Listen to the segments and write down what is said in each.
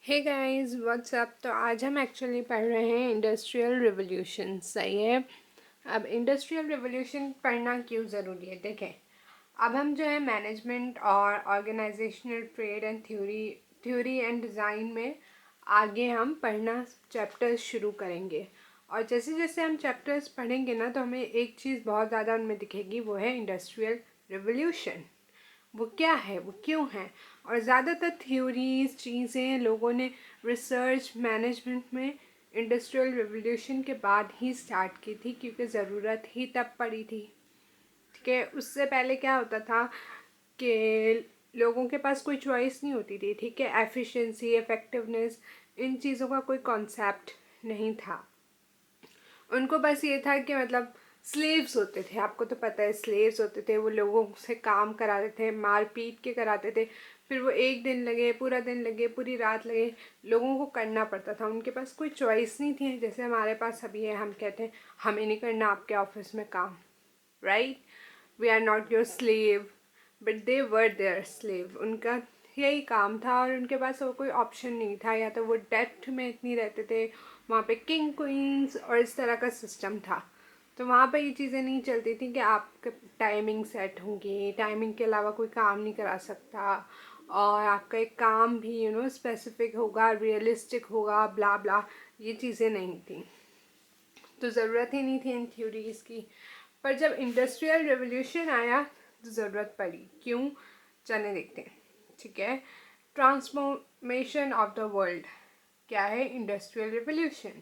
Hey guys what's up. तो आज हम एक्चुअली पढ़ रहे हैं इंडस्ट्रियल रिवोल्यूशन। सही है। अब इंडस्ट्रियल रिवोल्यूशन पढ़ना क्यों ज़रूरी है देखें। अब हम जो है मैनेजमेंट और organisational trade and theory and design में आगे हम पढ़ना चैप्टर्स शुरू करेंगे। और जैसे जैसे हम चैप्टर्स पढ़ेंगे ना तो हमें एक चीज़ बहुत ज़्यादा उनमें दिखेगी, वो है इंडस्ट्रियल रिवोल्यूशन। वो क्या है, वो क्यों है। और ज़्यादातर थ्योरीज चीज़ें लोगों ने रिसर्च मैनेजमेंट में इंडस्ट्रियल रिवोल्यूशन के बाद ही स्टार्ट की थी, क्योंकि ज़रूरत ही तब पड़ी थी। ठीक है। उससे पहले क्या होता था कि लोगों के पास कोई चॉइस नहीं होती थी। ठीक है। एफिशिएंसी, इफ़ेक्टिवनेस, इन चीज़ों का कोई कॉन्सेप्ट नहीं था। उनको बस ये था कि मतलब स्लेव्स होते थे, आपको तो पता है स्लेव्स होते थे, वो लोगों से काम कराते थे, मार पीट के कराते थे। फिर वो एक दिन लगे, पूरा दिन लगे, पूरी रात लगे, लोगों को करना पड़ता था। उनके पास कोई चॉइस नहीं थी, जैसे हमारे पास अभी है, हम कहते हैं हमें नहीं करना आपके ऑफिस में काम, right. We are not your slave, but they were their slave. उनका यही काम था और उनके पास और कोई ऑप्शन नहीं था। या तो वो डेप्थ में इतनी रहते थे, वहाँ पे किंग क्वींस और इस तरह का सिस्टम था। तो वहाँ पे ये चीज़ें नहीं चलती थी कि आपका टाइमिंग सेट होंगी, टाइमिंग के अलावा कोई काम नहीं करा सकता, और आपका एक काम भी स्पेसिफिक होगा, रियलिस्टिक होगा, ब्ला ब्ला। ये चीज़ें नहीं थी, तो ज़रूरत ही नहीं थी इन थ्योरीज़ की। पर जब इंडस्ट्रियल रेवोल्यूशन आया तो ज़रूरत पड़ी। क्यों, चले देखते हैं। ठीक है। Transformation of the world. क्या है industrial revolution?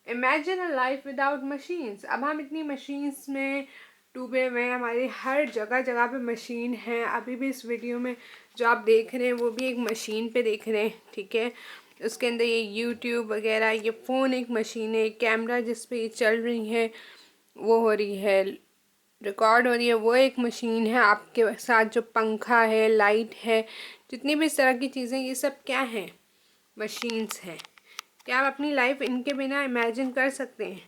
Imagine a life without machines. अब हम इतनी मशीन्स में डूबे हुए हैं, हमारी हर जगह जगह पे मशीन है। अभी भी इस वीडियो में जो आप देख रहे हैं वो भी एक मशीन पे देख रहे हैं। ठीक है। उसके अंदर ये यूट्यूब वगैरह, ये फ़ोन एक मशीन है, कैमरा जिस पे ये चल रही है वो हो रही है, रिकॉर्ड हो रही है, वो एक मशीन है। आपके साथ जो पंखा है, लाइट है, जितनी भी इस तरह की चीज़ें, ये सब क्या हैं? मशीन्स हैं। क्या आप अपनी लाइफ इनके बिना इमेजिन कर सकते हैं?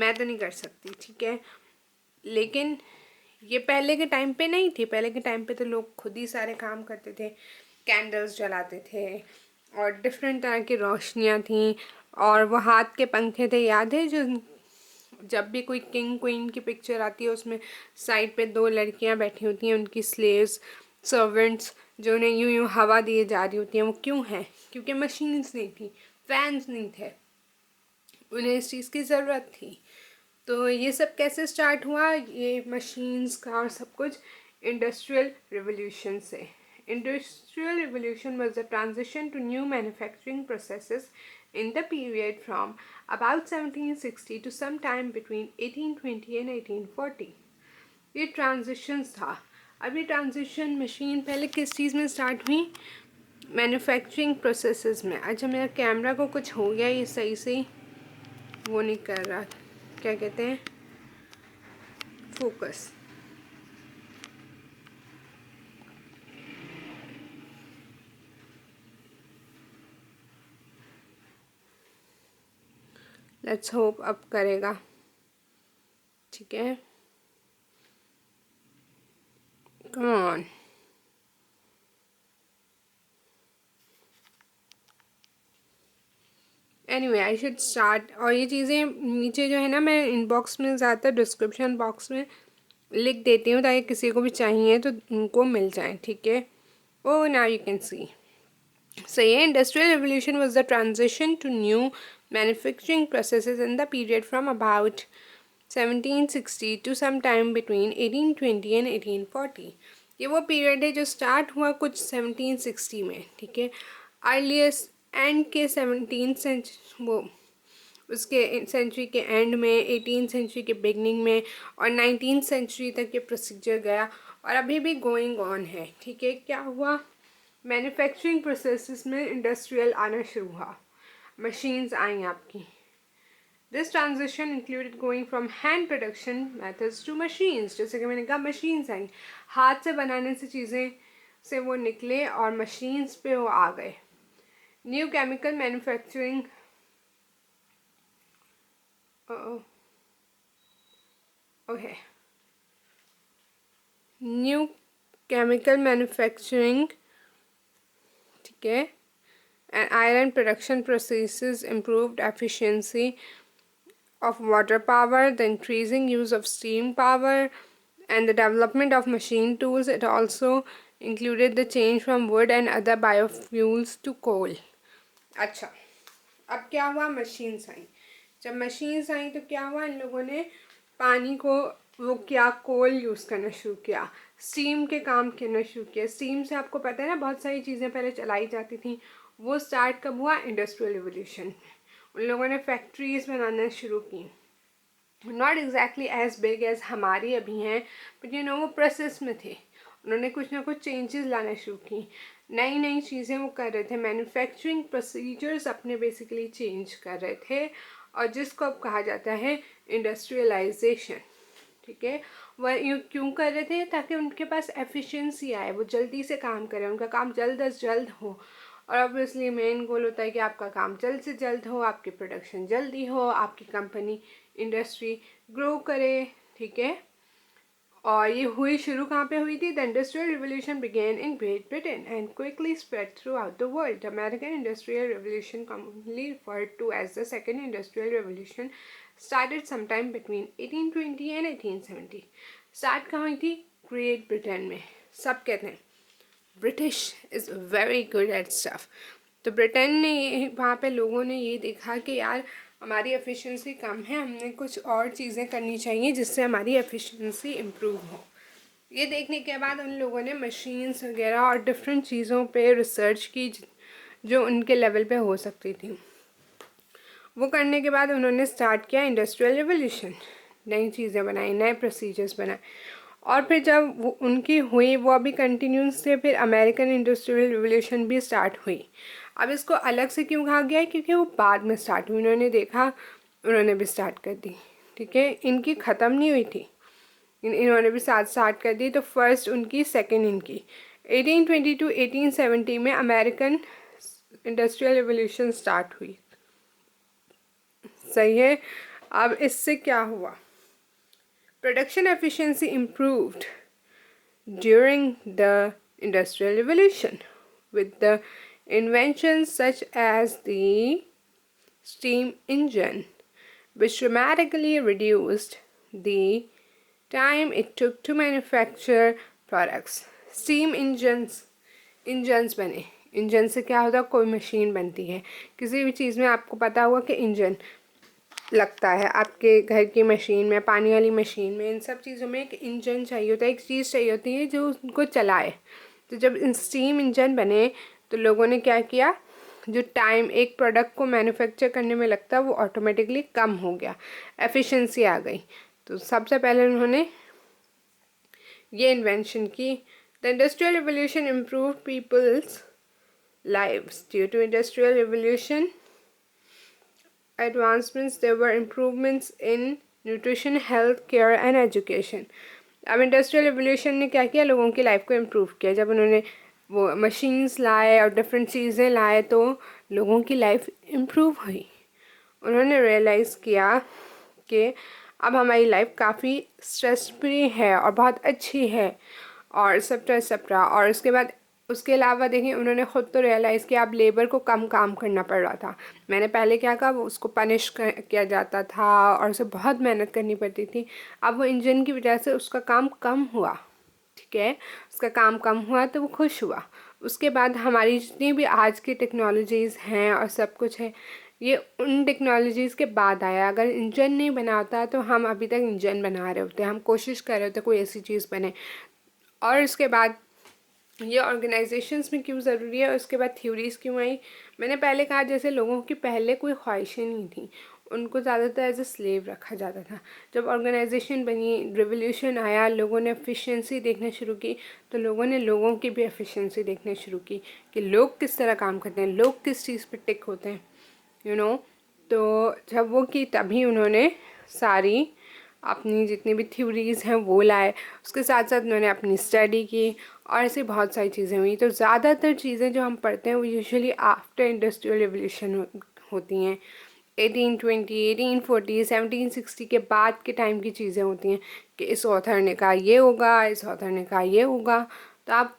मैं तो नहीं कर सकती। ठीक है। लेकिन ये पहले के टाइम पे नहीं थी। पहले के टाइम पे तो लोग खुद ही सारे काम करते थे, कैंडल्स जलाते थे और डिफरेंट तरह की रोशनियाँ थी, और वो हाथ के पंखे थे, याद है? जो जब भी कोई किंग क्वीन की पिक्चर आती है उसमें साइड पे दो लड़कियां बैठी होती हैं, उनकी स्लेव्स, सर्वेंट्स, जो उन्हें यूं यूं हवा दिए जा रही होती हैं। वो क्यों है? क्योंकि मशीन्स नहीं थी, फैंस नहीं थे, उन्हें इस चीज़ की ज़रूरत थी। तो ये सब कैसे स्टार्ट हुआ, ये मशीन्स का और सब कुछ? इंडस्ट्रियल रिवोल्यूशन से। Industrial revolution was the transition to new manufacturing processes in the period from about 1760 to sometime between 1820 and 1840. ये ट्रांजिशंस था। अब ये ट्रांजिशन मशीन पहले किस चीज़ में स्टार्ट हुई? मैन्युफैक्चरिंग प्रोसेसेस में। अच्छा, मेरा कैमरा को कुछ हो गया, ये सही से वो नहीं कर रहा, क्या कहते हैं, फोकस। लेट्स होप अब करेगा। ठीक है, come on. Anyway I should start. और ये चीज़ें नीचे जो है ना, मैं इनबॉक्स में ज़्यादातर डिस्क्रिप्शन बॉक्स में लिख देती हूँ ताकि किसी को भी चाहिए तो उनको मिल जाए। ठीक है। Oh now you can see. सही है। Industrial revolution was the transition to new manufacturing processes in the period from about 1760 to some time between 1820 and 1840। ये वो पीरियड है जो स्टार्ट हुआ कुछ 1760 में। ठीक है। अर्लीस्ट एंड के 17 सेंचुरी, वो उसके सेंचुरी के एंड में, 18 सेंचुरी के बिगनिंग में, और 19 सेंचुरी तक ये प्रोसीजर गया और अभी भी गोइंग ऑन है। ठीक है। क्या हुआ? मैन्युफैक्चरिंग प्रोसेसेस में इंडस्ट्रियल आना शुरू हुआ, मशीन्स आई आपकी। This transition included going from hand production methods to machines. जैसे कि मैंने कहा, मशीन्स आई, हाथ से बनाने से चीज़ें से वो निकले और मशीन्स पे वो आ गए। New chemical manufacturing, okay, new chemical manufacturing, ठीक है, and iron production processes improved efficiency of water power, the increasing use of steam power, and the development of machine tools. It also included the change from wood and other biofuels to coal. अच्छा, अब क्या हुआ, machines आई. जब machines आई तो क्या हुआ, इन लोगों ने पानी को वो क्या कोल यूज़ करना शुरू किया, स्टीम के काम करना शुरू किया. स्टीम से आपको पता है ना बहुत सारी चीज़ें पहले चलाई जाती थी. वो स्टार्ट कब हुआ, इंडस्ट्रियल रिवोल्यूशन. उन लोगों ने फैक्ट्रीज़ बनाना शुरू की. Not exactly as big as हमारी अभी हैं, बट यू नो वो प्रोसेस में थे. उन्होंने कुछ ना कुछ चेंजेस लाना शुरू की, नई नई चीज़ें वो कर रहे थे. मैन्युफैक्चरिंग प्रोसीजर्स अपने बेसिकली चेंज कर रहे थे, और जिसको अब कहा जाता है इंडस्ट्रियलाइजेशन. ठीक है, वह यूँ क्यों कर रहे थे, ताकि उनके पास एफिशिएंसी आए, वो जल्दी से काम करें, उनका काम जल्द अज जल्द हो. और ऑब्वियसली मेन गोल होता है कि आपका काम जल्द से जल्द हो, आपकी प्रोडक्शन जल्दी हो, आपकी कंपनी इंडस्ट्री ग्रो करे. ठीक है, और ये हुई शुरू कहाँ पे हुई थी, the industrial revolution began in Great Britain and quickly spread throughout the world. American industrial revolution commonly referred to as the second industrial revolution started sometime between 1820 and 1870. Start कहाँ हुई थी, ग्रेट ब्रिटेन में. सब कहते हैं British is very good at stuff. तो Britain ने ये वहाँ पे लोगों ने ये देखा कि यार हमारी एफिशिएंसी कम है, हमने कुछ और चीज़ें करनी चाहिए जिससे हमारी एफिशिएंसी इम्प्रूव हो. ये देखने के बाद उन लोगों ने मशीन्स वगैरह और डिफरेंट चीज़ों पे रिसर्च की जो उनके लेवल पे हो सकती थी. वो करने के बाद उन्होंने स्टार्ट किया इंडस्ट्रियल रिवोल्यूशन. नई चीज़ें बनाई, नए प्रोसीजर्स बनाए. और फिर जब वो उनकी हुई, वो अभी कंटिन्यूस थे. फिर अमेरिकन इंडस्ट्रियल रिवोल्यूशन भी स्टार्ट हुई. अब इसको अलग से क्यों कहा गया है, क्योंकि वो बाद में स्टार्ट हुई. उन्होंने देखा, उन्होंने भी स्टार्ट कर दी. ठीक है, इनकी ख़त्म नहीं हुई थी, इन्होंने भी साथ स्टार्ट कर दी. तो फर्स्ट उनकी, सेकंड इनकी. 1820 to 1870 में अमेरिकन इंडस्ट्रियल रिवोल्यूशन स्टार्ट हुई. सही है. अब इससे क्या हुआ, production efficiency improved during the industrial revolution with the inventions such as the steam engine, which dramatically reduced the time it took to manufacture products. Steam engines बने. Engine से क्या होता है, कोई मशीन बनती है. किसी भी चीज़ में आपको पता होगा कि इंजन लगता है. आपके घर की मशीन में, पानी वाली मशीन में, इन सब चीज़ों में एक इंजन चाहिए होता है, एक चीज़ चाहिए होती है जो उनको चलाए. तो जब स्टीम इंजन बने तो लोगों ने क्या किया, जो टाइम एक प्रोडक्ट को मैन्युफैक्चर करने में लगता है वो ऑटोमेटिकली कम हो गया, एफिशिएंसी आ गई. तो सबसे पहले उन्होंने ये इन्वेंशन की. The industrial revolution improve people's lives. Due to industrial revolution advancements, there were improvements in nutrition, health care and education. अब इंडस्ट्रियल रिवोल्यूशन ने क्या किया, लोगों की लाइफ को इम्प्रूव किया. जब उन्होंने वो मशीन्स लाए और डिफरेंट चीज़ें लाए तो लोगों की लाइफ इम्प्रूव हुई. उन्होंने रियलाइज़ किया कि अब हमारी लाइफ काफ़ी स्ट्रेस फ्री है और बहुत अच्छी है, और सप्रा. और उसके बाद उसके अलावा देखें, उन्होंने ख़ुद तो रियलाइज़ किया अब लेबर को कम काम करना पड़ रहा था. मैंने पहले क्या कहा, वो उसको पनिश किया जाता था और उसे बहुत मेहनत करनी पड़ती थी. अब वो इंजन की वजह से उसका काम कम हुआ. ठीक है, उसका काम कम हुआ तो वो खुश हुआ. उसके बाद हमारी जितनी भी आज की टेक्नोलॉजीज़ हैं और सब कुछ है, ये उन टेक्नोलॉजीज़ के बाद आया. अगर इंजन नहीं बना होता तो हम अभी तक इंजन बना रहे होते, हम कोशिश कर रहे होते कोई ऐसी चीज़ बने. और उसके बाद ये ऑर्गेनाइजेशंस में क्यों ज़रूरी है, और उसके बाद थ्योरीज़ क्यों आई. मैंने पहले कहा जैसे लोगों की पहले कोई ख्वाहिशें नहीं थी, उनको ज़्यादातर एज ए स्लेव रखा जाता था. जब ऑर्गेनाइजेशन बनी, रिवोल्यूशन आया, लोगों ने एफिशिएंसी देखना शुरू की, तो लोगों ने लोगों की भी एफिशिएंसी देखना शुरू की कि लोग किस तरह काम करते हैं, लोग किस चीज़ पर टिक होते हैं, यू नो. तो जब वो की तभी उन्होंने सारी अपनी जितनी भी थ्योरीज़ हैं वो लाए. उसके साथ साथ उन्होंने अपनी स्टडी की और ऐसी बहुत सारी चीज़ें हुई. तो ज़्यादातर चीज़ें जो हम पढ़ते हैं वो यूजुअली आफ्टर इंडस्ट्रियल रिवोल्यूशन होती हैं. 1820, 1840, 1760 के बाद के टाइम की चीज़ें होती हैं कि इस ऑथर ने कहा ये होगा, इस ऑथर ने कहा ये होगा. तो आप